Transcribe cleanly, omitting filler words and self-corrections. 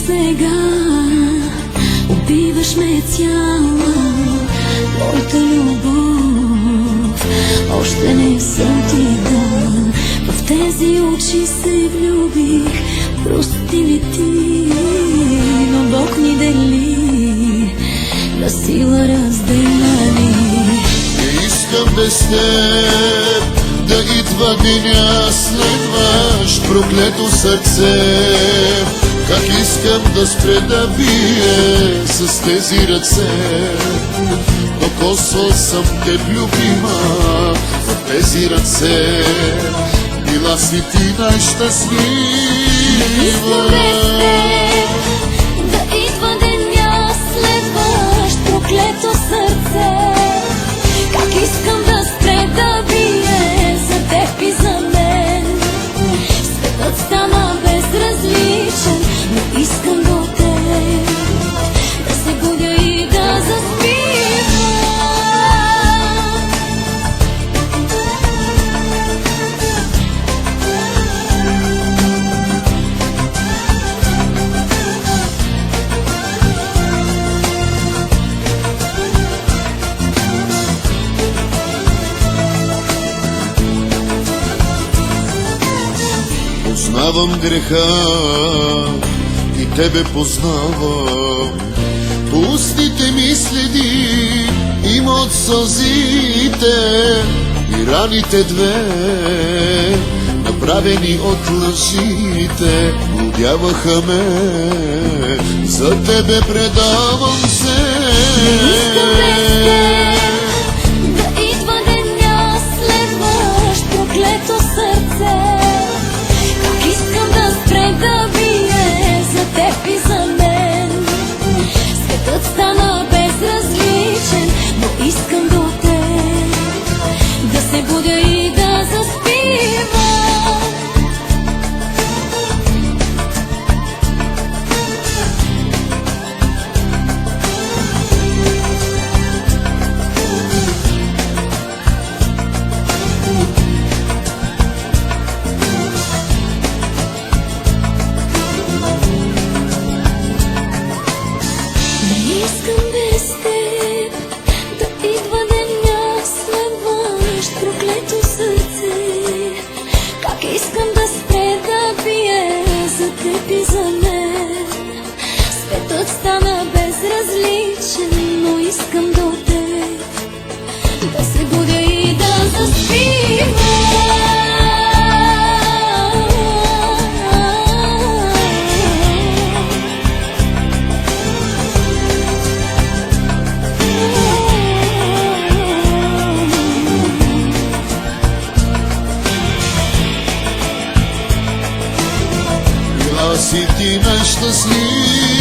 сега убиваш ме цяла, моята любов още не съм ти дала. В тези очи се влюбих, прости ли ти, но Бог ни дели, на сила разделяни. Не искам без теб да идва деня, следваш проклето сърце. Как искам да спре да бие с тези ръце. Докосвал съм теб, любима, в тези ръце. Била си ти най-щастлива. Не искам без теб да идва деня, следваш проклето сърце. Как искам да спре да бие за теб и за мен. Светът стана безразличен, но искам до теб да се будя и да заспивам. Познавам греха и тебе познавам. По устните ми следи има от сълзите и раните две, направени от лъжите, блудяваха ме. За тебе предавам се. Не искам без теб да идва деня, следваш проклето сърце. Да бие за теб и за мен. Светът стана безразличен, но искам до теб да се будя и да заспивам. Искам без теб да идва деня, следваш проклето сърце. Как искам да спре да бие за теб и за мен. Светът стана безразличен, но искам до теб да се будя и да заспивам. Била си ти най-щастлива.